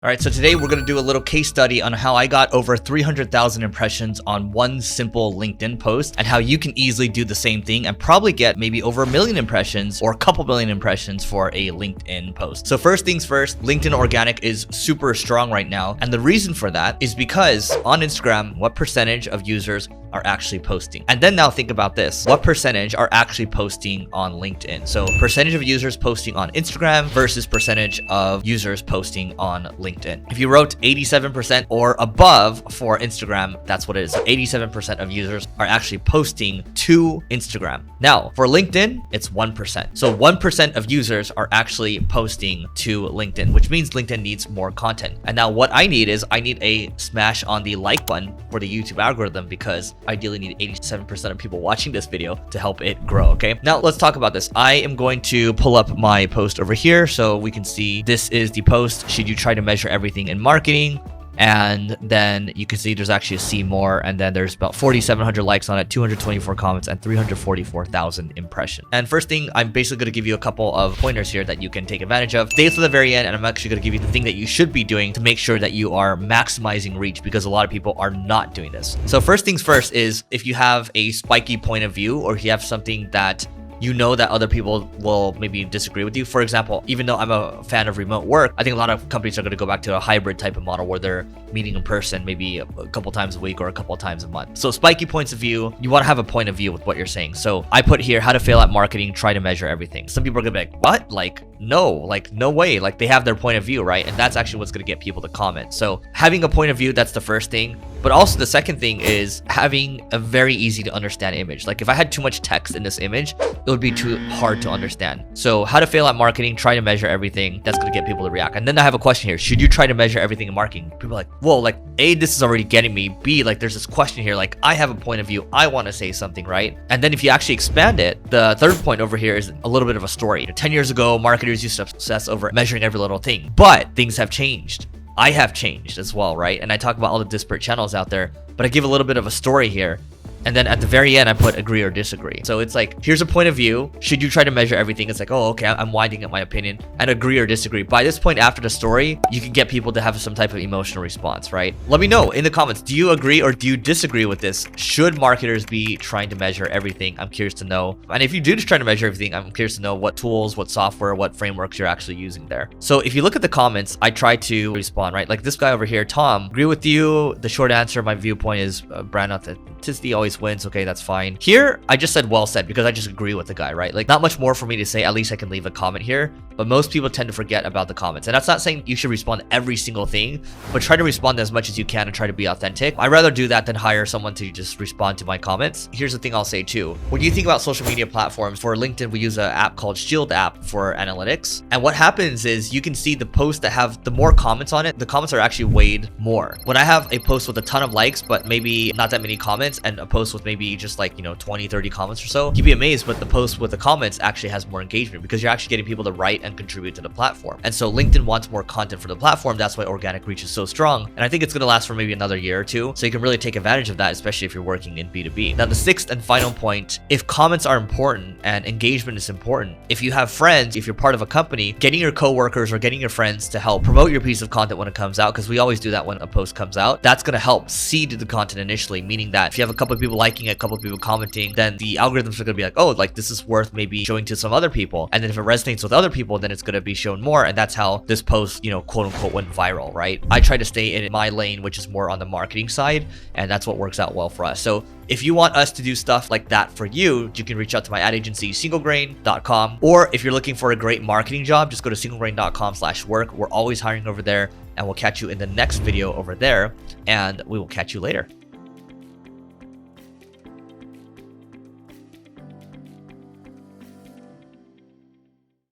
All right, so today we're going to do a little case study on how I got over 300,000 impressions on one simple LinkedIn post and how you can easily do the same thing and probably get maybe over 1 million impressions or a couple million impressions for a LinkedIn post. So first things first, LinkedIn organic is super strong right now. And the reason for that is because on Instagram, what percentage of users are actually posting? And then now think about this. What percentage are actually posting on LinkedIn? So percentage of users posting on Instagram versus percentage of users posting on LinkedIn. If you wrote 87% or above for Instagram, that's what it is. So 87% of users are actually posting to Instagram. Now for LinkedIn, it's 1%. So 1% of users are actually posting to LinkedIn, which means LinkedIn needs more content. And now what I need is I need a smash on the like button for the YouTube algorithm because ideally need 87% of people watching this video to help it grow. Okay, now let's talk about this. I am going to pull up my post over here so we can see this is the post. Should you try to measure everything in marketing? And then you can see there's actually a see more, and then there's about 4,700 likes on it, 224 comments, and 344,000 impressions. And first thing, I'm basically going to give you a couple of pointers here that you can take advantage of. Stay to the very end, and I'm actually going to give you the thing that you should be doing to make sure that you are maximizing reach, because a lot of people are not doing this. So first things first is if you have a spiky point of view, or if you have something that you know that other people will maybe disagree with you. For example, even though I'm a fan of remote work, I think a lot of companies are going to go back to a hybrid type of model where they're meeting in person maybe a couple times a week or a couple times a month. So spiky points of view, you want to have a point of view with what you're saying. So I put here, how to fail at marketing, try to measure everything. Some people are going to be like, what? Like, no way. Like they have their point of view, right? And that's actually what's going to get people to comment. So having a point of view, that's the first thing. But also the second thing is having a very easy to understand image. Like if I had too much text in this image, it would be too hard to understand. So how to fail at marketing, try to measure everything. That's going to get people to react. And then I have a question here. Should you try to measure everything in marketing? People are like, whoa, like A, this is already getting me. B, like there's this question here. Like I have a point of view. I want to say something, right? And then if you actually expand it, the third point over here is a little bit of a story. 10 years ago, marketers used to obsess over measuring every little thing, but things have changed. I have changed as well, right? And I talk about all the disparate channels out there, but I give a little bit of a story here. And then at the very end, I put agree or disagree. So it's like, here's a point of view. Should you try to measure everything? It's like, oh, okay, I'm winding up my opinion, and agree or disagree. By this point after the story, you can get people to have some type of emotional response, right? Let me know in the comments. Do you agree or do you disagree with this? Should marketers be trying to measure everything? I'm curious to know. And if you do just try to measure everything, I'm curious to know what tools, what software, what frameworks you're actually using there. So if you look at the comments, I try to respond, right? Like this guy over here, Tom, agree with you. The short answer, my viewpoint is brand authenticity always wins. Okay, that's fine. Here, I just said well said because I just agree with the guy, right? Like not much more for me to say. At least I can leave a comment here. But most people tend to forget about the comments. And that's not saying you should respond to every single thing, but try to respond as much as you can and try to be authentic. I'd rather do that than hire someone to just respond to my comments. Here's the thing I'll say too. When you think about social media platforms, for LinkedIn, we use an app called Shield app for analytics. And what happens is you can see the posts that have the more comments on it, the comments are actually weighed more. When I have a post with a ton of likes, but maybe not that many comments, and a post with maybe just like, 20, 30 comments or so, you'd be amazed, but the post with the comments actually has more engagement because you're actually getting people to write and contribute to the platform. And so LinkedIn wants more content for the platform. That's why organic reach is so strong. And I think it's going to last for maybe another year or two. So you can really take advantage of that, especially if you're working in B2B. Now, the sixth and final point, if comments are important and engagement is important, if you have friends, if you're part of a company, getting your coworkers or getting your friends to help promote your piece of content when it comes out, because we always do that when a post comes out, that's going to help seed the content initially, meaning that if you have a couple of people liking it, a couple of people commenting, then the algorithms are going to be like, oh, like this is worth maybe showing to some other people. And then if it resonates with other people, then it's going to be shown more. And that's how this post, quote unquote, went viral, right? I try to stay in my lane, which is more on the marketing side. And that's what works out well for us. So if you want us to do stuff like that for you, you can reach out to my ad agency, singlegrain.com. Or if you're looking for a great marketing job, just go to singlegrain.com/work. We're always hiring over there, and we'll catch you in the next video over there, and we will catch you later.